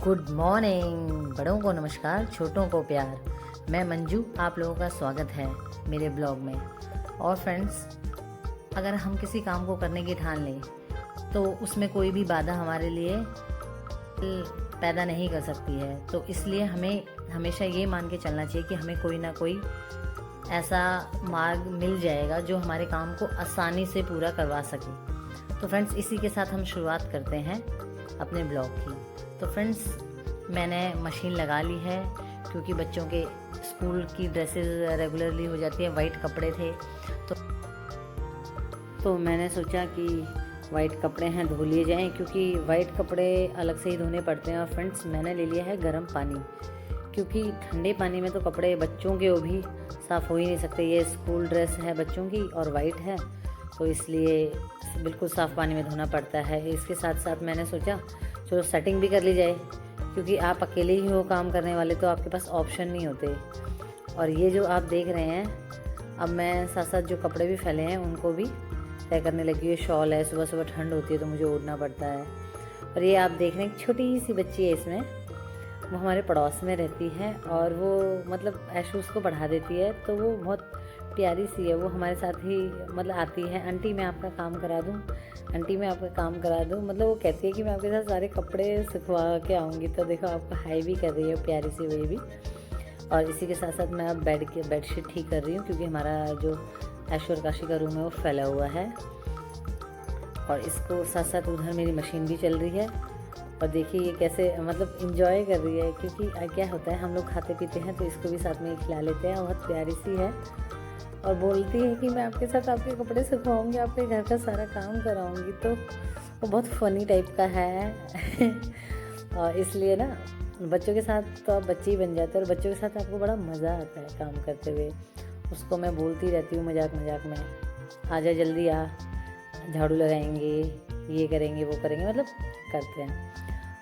Good morning. बड़ों को नमस्कार, छोटों को प्यार। मैं मंजू, आप लोगों का स्वागत है मेरे ब्लॉग में। और फ्रेंड्स, अगर हम किसी काम को करने की ठान लें तो उसमें कोई भी बाधा हमारे लिए पैदा नहीं कर सकती है। तो इसलिए हमें हमेशा ये मान के चलना चाहिए कि हमें कोई ना कोई ऐसा मार्ग मिल जाएगा जो हमारे काम को आसानी से पूरा करवा सके। तो फ्रेंड्स, इसी के साथ हम शुरुआत करते हैं अपने ब्लॉग की। तो फ्रेंड्स, मैंने मशीन लगा ली है क्योंकि बच्चों के स्कूल की ड्रेसेस रेगुलरली हो जाती है। वाइट कपड़े थे तो मैंने सोचा कि वाइट कपड़े हैं धो लिए जाएं, क्योंकि वाइट कपड़े अलग से ही धोने पड़ते हैं। और फ्रेंड्स, मैंने ले लिया है गर्म पानी, क्योंकि ठंडे पानी में तो कपड़े बच्चों के वो भी साफ़ हो ही नहीं सकते। ये स्कूल ड्रेस है बच्चों की और वाइट है, तो इसलिए बिल्कुल साफ़ पानी में धोना पड़ता है। इसके साथ साथ मैंने सोचा चलो सेटिंग भी कर ली जाए, क्योंकि आप अकेले ही हो काम करने वाले, तो आपके पास ऑप्शन नहीं होते। और ये जो आप देख रहे हैं, अब मैं साथ साथ जो कपड़े भी फैले हैं उनको भी तय करने लगी हूँ। शॉल है, सुबह सुबह ठंड होती है तो मुझे ओढ़ना पड़ता है। और ये आप देख रहे हैं, छोटी सी बच्ची है इसमें, वो हमारे पड़ोस में रहती है और वो मतलब ऐशू उसको पढ़ा देती है, तो वो बहुत प्यारी सी है। वो हमारे साथ ही मतलब आती है, आंटी मैं आपका काम करा दूँ, आंटी मैं आपका काम करा दूँ। मतलब वो कहती है कि मैं आपके साथ सारे कपड़े सुखवा के आऊँगी। तो देखो, आपको हाई भी कर रही है, प्यारी सी वही भी। और इसी के साथ साथ मैं अब बेडशीट ठीक कर रही हूँ, क्योंकि हमारा जो ऐशू और काशी का रूम है वो फैला हुआ है। और इसको साथ साथ उधर मेरी मशीन भी चल रही है। और देखिए ये कैसे मतलब इंजॉय कर रही है, क्योंकि क्या होता है, हम लोग खाते पीते हैं तो इसको भी साथ में खिला लेते हैं। बहुत प्यारी सी है और बोलती है कि मैं आपके साथ आपके कपड़े सुखवाऊंगी, आपके घर का सारा काम कराऊंगी। तो वो बहुत फ़नी टाइप का है और इसलिए ना बच्चों के साथ तो आप बच्चे ही बन जाते हैं, और बच्चों के साथ आपको बड़ा मज़ा आता है काम करते हुए। उसको मैं बोलती रहती हूँ मजाक मजाक में, आजा जल्दी आ, झाड़ू लगाएंगे, ये करेंगे वो करेंगे, मतलब करते हैं।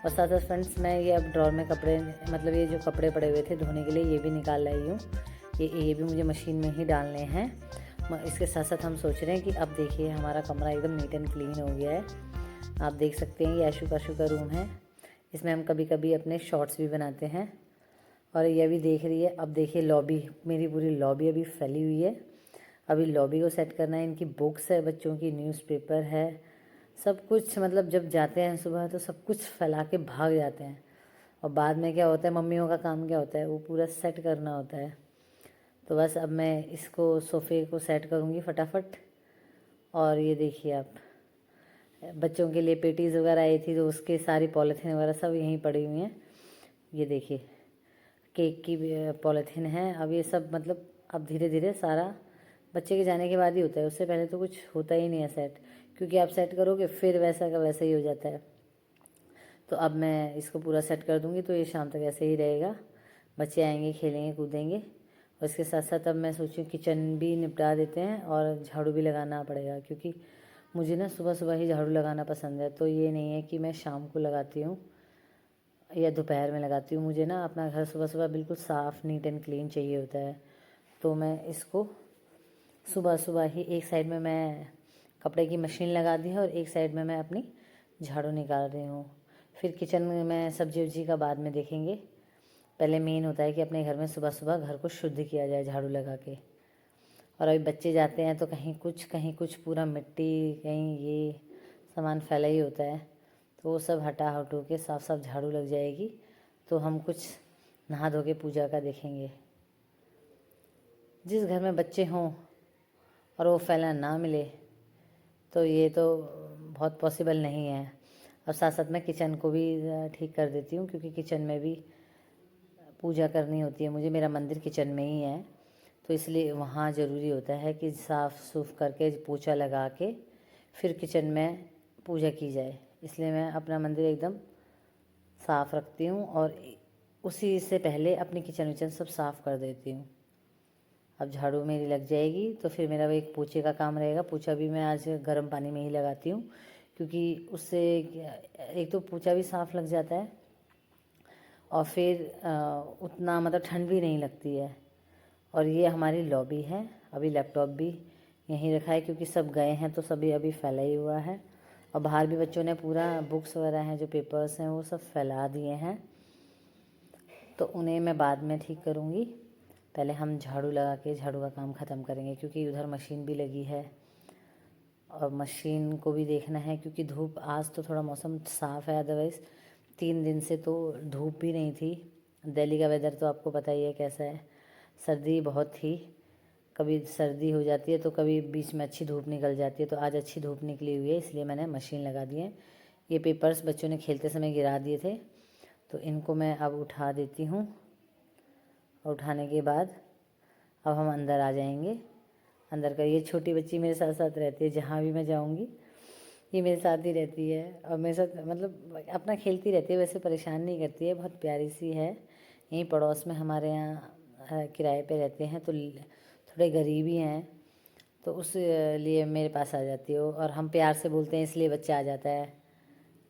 और साथ साथ फ्रेंड्स, मैं ये अब ड्रॉर में कपड़े मतलब ये जो कपड़े पड़े हुए थे धोने के लिए, ये भी निकाल लाई हूँ। ये भी मुझे मशीन में ही डालने हैं। इसके साथ साथ हम सोच रहे हैं कि अब देखिए हमारा कमरा एकदम नीट एंड क्लीन हो गया है। आप देख सकते हैं ये ऐशू काशू का रूम है, इसमें हम कभी कभी अपने शॉर्ट्स भी बनाते हैं। और ये भी देख रही है। अब देखिए लॉबी, मेरी पूरी लॉबी अभी फैली हुई है। अभी लॉबी को सेट करना है। इनकी बुक्स है, बच्चों की न्यूज़पेपर है, सब कुछ। मतलब जब जाते हैं सुबह तो सब कुछ फैला के भाग जाते हैं, और बाद में क्या होता है, मम्मियों का काम क्या होता है, वो पूरा सेट करना होता है। तो बस अब मैं इसको सोफ़े को सेट करूँगी फटाफट। और ये देखिए आप, बच्चों के लिए पेटीज़ वगैरह आई थी तो उसके सारी पॉलीथीन वगैरह सब यहीं पड़ी हुई हैं। ये देखिए केक की पॉलीथीन है। अब ये सब मतलब अब धीरे धीरे सारा बच्चे के जाने के बाद ही होता है, उससे पहले तो कुछ होता ही नहीं है सेट, क्योंकि आप सेट करोगे फिर वैसा का वैसा ही हो जाता है। तो अब मैं इसको पूरा सेट कर दूँगी, तो ये शाम तक ऐसे ही रहेगा। बच्चे आएंगे, खेलेंगे, कूदेंगे। और इसके साथ साथ अब मैं सोचूं किचन भी निपटा देते हैं और झाड़ू भी लगाना पड़ेगा, क्योंकि मुझे ना सुबह सुबह ही झाड़ू लगाना पसंद है। तो ये नहीं है कि मैं शाम को लगाती हूँ या दोपहर में लगाती हूँ। मुझे ना अपना घर सुबह सुबह बिल्कुल साफ़ नीट एंड क्लीन चाहिए होता है। तो मैं इसको सुबह सुबह ही एक साइड में मैं कपड़े की मशीन लगा दी है और एक साइड में मैं अपनी झाड़ू निकाल रही हूँ। फिर किचन में मैं सब्जी वब्जी का बाद में देखेंगे। पहले मेन होता है कि अपने घर में सुबह सुबह घर को शुद्ध किया जाए झाड़ू लगा के। और अभी बच्चे जाते हैं तो कहीं कुछ पूरा मिट्टी, कहीं ये सामान फैला ही होता है, तो वो सब हटा हटो के साफ साफ झाड़ू लग जाएगी। तो हम कुछ नहा धो के पूजा का देखेंगे। जिस घर में बच्चे हों और वो फैला ना मिले तो ये तो बहुत पॉसिबल नहीं है। अब साथ साथ मैं किचन को भी ठीक कर देती हूँ, क्योंकि किचन में भी पूजा करनी होती है मुझे। मेरा मंदिर किचन में ही है, तो इसलिए वहाँ ज़रूरी होता है कि साफ़ सूफ करके पोछा लगा के फिर किचन में पूजा की जाए। इसलिए मैं अपना मंदिर एकदम साफ़ रखती हूँ और उसी से पहले अपनी किचन विचन सब साफ़ कर देती हूँ। अब झाड़ू मेरी लग जाएगी तो फिर मेरा वो एक पोछे का काम रहेगा। पोछा भी मैं आज गर्म पानी में ही लगाती हूँ, क्योंकि उससे एक तो पोछा भी साफ़ लग जाता है और फिर उतना मतलब ठंड भी नहीं लगती है। और ये हमारी लॉबी है। अभी लैपटॉप भी यहीं रखा है, क्योंकि सब गए हैं तो सभी अभी फैला ही हुआ है। और बाहर भी बच्चों ने पूरा बुक्स वगैरह हैं जो पेपर्स हैं वो सब फैला दिए हैं, तो उन्हें मैं बाद में ठीक करूँगी। पहले हम झाड़ू लगा के झाड़ू का काम ख़त्म करेंगे, क्योंकि उधर मशीन भी लगी है और मशीन को भी देखना है, क्योंकि धूप आज तो थोड़ा मौसम साफ़ है, अदरवाइज़ 3 दिन से तो धूप भी नहीं थी। दिल्ली का वेदर तो आपको पता ही है कैसा है, सर्दी बहुत थी, कभी सर्दी हो जाती है तो कभी बीच में अच्छी धूप निकल जाती है। तो आज अच्छी धूप निकली हुई है, इसलिए मैंने मशीन लगा दी है। ये पेपर्स बच्चों ने खेलते समय गिरा दिए थे, तो इनको मैं अब उठा देती हूँ। और उठाने के बाद अब हम अंदर आ जाएंगे। अंदर का ये छोटी बच्ची मेरे साथ साथ रहती है, जहाँ भी मैं जाऊँगी ये मेरे साथ ही रहती है और मेरे साथ मतलब अपना खेलती रहती है, वैसे परेशान नहीं करती है, बहुत प्यारी सी है। यहीं पड़ोस में हमारे यहाँ किराए पे रहते हैं, तो थोड़े गरीब ही हैं, तो उस लिए मेरे पास आ जाती हो और हम प्यार से बोलते हैं इसलिए बच्चा आ जाता है।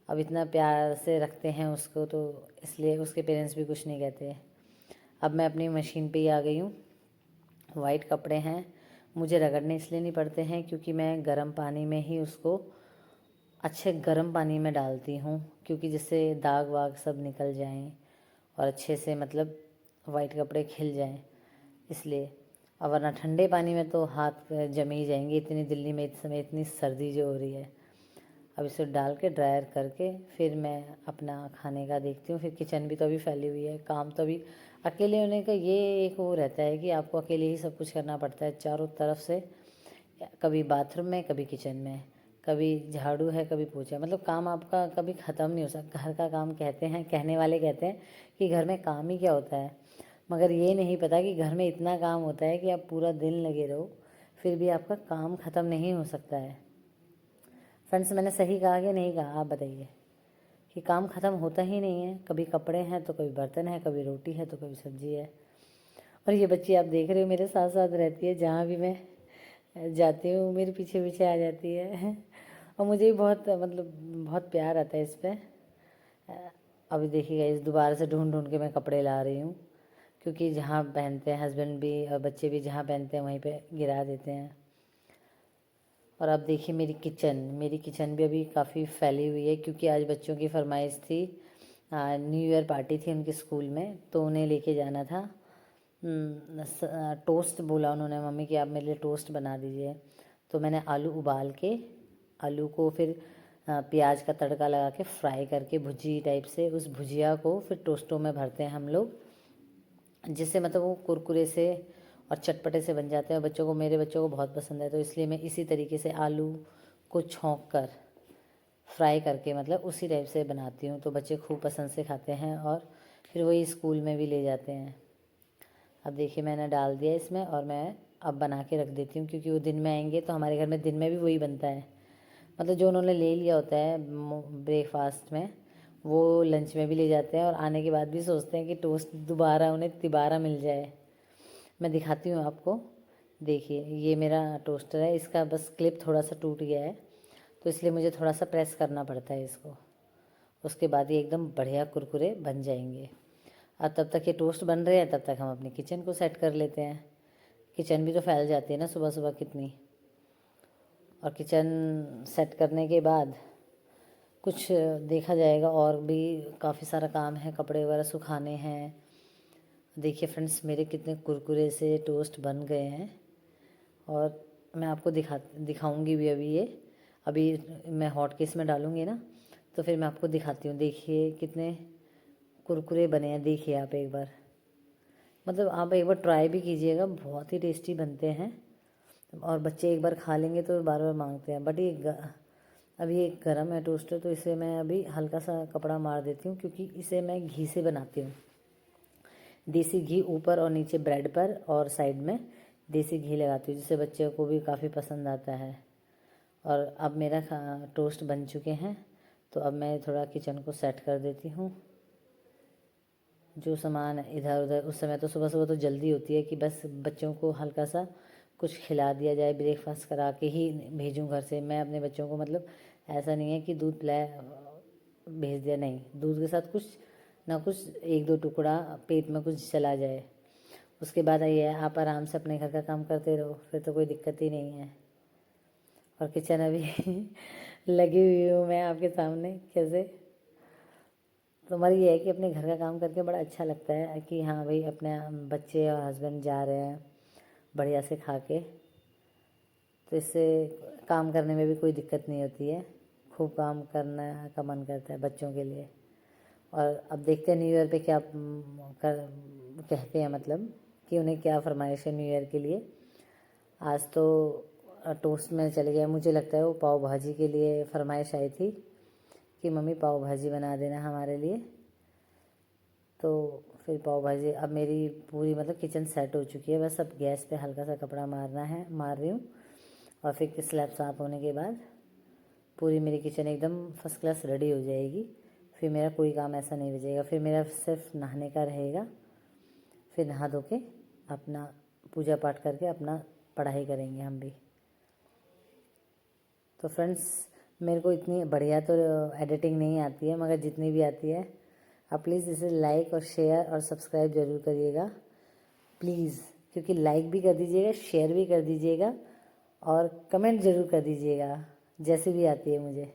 अब इतना प्यार से रखते हैं उसको, तो इसलिए उसके पेरेंट्स भी कुछ नहीं कहते। अब मैं अपनी मशीन पे ही आ गई हूँ। वाइट कपड़े हैं, मुझे रगड़ने इसलिए नहीं पड़ते हैं क्योंकि मैं गर्म पानी में ही उसको अच्छे गर्म पानी में डालती हूँ, क्योंकि जिससे दाग वाग सब निकल जाएं और अच्छे से मतलब वाइट कपड़े खिल जाएं, इसलिए। और वरना ठंडे पानी में तो हाथ जम ही जाएंगे, इतनी दिल्ली में इस समय इतनी सर्दी जो हो रही है। अब इसे डाल के ड्रायर करके फिर मैं अपना खाने का देखती हूँ। फिर किचन भी तो अभी फैली हुई है, काम तो अभी अकेले होने का ये एक वो रहता है कि आपको अकेले ही सब कुछ करना पड़ता है चारों तरफ से, कभी बाथरूम में, कभी किचन में, कभी झाड़ू है, कभी पोछा, मतलब काम आपका कभी ख़त्म नहीं हो सकता। घर का काम कहते हैं, कहने वाले कहते हैं कि घर में काम ही क्या होता है, मगर ये नहीं पता कि घर में इतना काम होता है कि आप पूरा दिन लगे रहो फिर भी आपका काम ख़त्म नहीं हो सकता है। फ्रेंड्स, मैंने सही कहा कि नहीं कहा, आप बताइए कि काम ख़त्म होता ही नहीं है। कभी कपड़े हैं तो कभी बर्तन है, कभी रोटी है तो कभी सब्जी है। और ये बच्ची आप देख रहे हो मेरे साथ साथ रहती है, जहाँ भी मैं जाती हूँ मेरे पीछे पीछे आ जाती है और मुझे भी बहुत मतलब बहुत प्यार आता है इस पर। अभी देखिएगा, इस दोबारा से ढूंढ ढूंढ के मैं कपड़े ला रही हूँ, क्योंकि जहाँ पहनते हैं हस्बैंड भी और बच्चे भी जहाँ पहनते हैं वहीं पे गिरा देते हैं। और अब देखिए मेरी किचन भी अभी काफ़ी फैली हुई है, क्योंकि आज बच्चों की फरमाइश थी, न्यू ईयर पार्टी थी उनके स्कूल में, तो उन्हें लेके जाना था। टोस्ट बोला उन्होंने मम्मी कि आप मेरे लिए टोस्ट बना दीजिए, तो मैंने आलू उबाल के आलू को फिर प्याज का तड़का लगा के फ्राई करके भुजी टाइप से, उस भुजिया को फिर टोस्टों में भरते हैं हम लोग, जिससे मतलब वो कुरकुरे से और चटपटे से बन जाते हैं। बच्चों को, मेरे बच्चों को बहुत पसंद है, तो इसलिए मैं इसी तरीके से आलू को छौंक कर फ्राई करके मतलब उसी टाइप से बनाती हूँ, तो बच्चे खूब पसंद से खाते हैं और फिर वही स्कूल में भी ले जाते हैं। अब देखिए मैंने डाल दिया इसमें और मैं अब बना के रख देती हूँ, क्योंकि वो दिन में आएंगे तो हमारे घर में दिन में भी वही बनता है, मतलब जो उन्होंने ले लिया होता है ब्रेकफास्ट में वो लंच में भी ले जाते हैं और आने के बाद भी सोचते हैं कि टोस्ट दोबारा उन्हें तिबारा मिल जाए। मैं दिखाती हूँ आपको, देखिए ये मेरा टोस्टर है, इसका बस क्लिप थोड़ा सा टूट गया है, तो इसलिए मुझे थोड़ा सा प्रेस करना पड़ता है इसको, उसके बाद ये एकदम बढ़िया कुरकुरे बन जाएंगे। और तब तक ये टोस्ट बन रहे हैं, तब तक हम अपनी किचन को सेट कर लेते हैं। किचन भी तो फैल जाती है ना सुबह सुबह कितनी। और किचन सेट करने के बाद कुछ देखा जाएगा, और भी काफ़ी सारा काम है, कपड़े वगैरह सुखाने हैं। देखिए फ्रेंड्स, मेरे कितने कुरकुरे से टोस्ट बन गए हैं और मैं आपको दिखाऊंगी भी। अभी मैं हॉट केस में डालूंगी ना, तो फिर मैं आपको दिखाती हूँ। देखिए कितने कुरकुरे बने हैं, देखिए आप एक बार, मतलब आप एक बार ट्राई भी कीजिएगा, बहुत ही टेस्टी बनते हैं। और बच्चे एक बार खा लेंगे तो बार बार मांगते हैं। बट अभी ये गर्म है टोस्टर, तो इसे मैं अभी हल्का सा कपड़ा मार देती हूँ, क्योंकि इसे मैं घी से बनाती हूँ। देसी घी ऊपर और नीचे ब्रेड पर और साइड में देसी घी लगाती हूँ, जिससे बच्चे को भी काफ़ी पसंद आता है। और अब मेरा टोस्ट बन चुके हैं, तो अब मैं थोड़ा किचन को सेट कर देती हूँ। जो सामान इधर उधर, उस समय तो सुबह सुबह तो जल्दी होती है कि बस बच्चों को हल्का सा कुछ खिला दिया जाए, ब्रेकफास्ट करा के ही भेजूँ घर से। मैं अपने बच्चों को मतलब ऐसा नहीं है कि दूध पिलाए भेज दिया, नहीं, दूध के साथ कुछ ना कुछ एक दो टुकड़ा पेट में कुछ चला जाए। उसके बाद आइए आप आराम से अपने घर का काम करते रहो, फिर तो कोई दिक्कत ही नहीं है। और किचन अभी लगी हुई हूँ मैं आपके सामने कैसे। तो हमारी ये है कि अपने घर का काम करके बड़ा अच्छा लगता है कि हाँ भाई अपने बच्चे और हस्बैंड जा रहे हैं बढ़िया से खा के, तो इससे काम करने में भी कोई दिक्कत नहीं होती है। खूब काम करने का मन करता है बच्चों के लिए। और अब देखते हैं न्यू ईयर पे क्या कहते हैं, मतलब कि उन्हें क्या फरमाइश है न्यू ईयर के लिए। आज तो टोस्ट में चले गया, मुझे लगता है वो पाव भाजी के लिए फरमाइश आई थी कि मम्मी पाव भाजी बना देना हमारे लिए। तो फिर पाव भाजी, अब मेरी पूरी मतलब किचन सेट हो चुकी है, बस अब गैस पे हल्का सा कपड़ा मार रही हूँ और फिर स्लैब साफ होने के बाद पूरी मेरी किचन एकदम फर्स्ट क्लास रेडी हो जाएगी। फिर मेरा कोई काम ऐसा नहीं बचेगा, फिर मेरा सिर्फ नहाने का रहेगा। फिर नहा धो के अपना पूजा पाठ करके अपना पढ़ाई करेंगे हम भी। तो फ्रेंड्स, मेरे को इतनी बढ़िया तो एडिटिंग नहीं आती है, मगर जितनी भी आती है आप प्लीज़ इसे लाइक और शेयर और सब्सक्राइब ज़रूर करिएगा प्लीज़, क्योंकि लाइक भी कर दीजिएगा, शेयर भी कर दीजिएगा और कमेंट ज़रूर कर दीजिएगा जैसे भी आती है मुझे।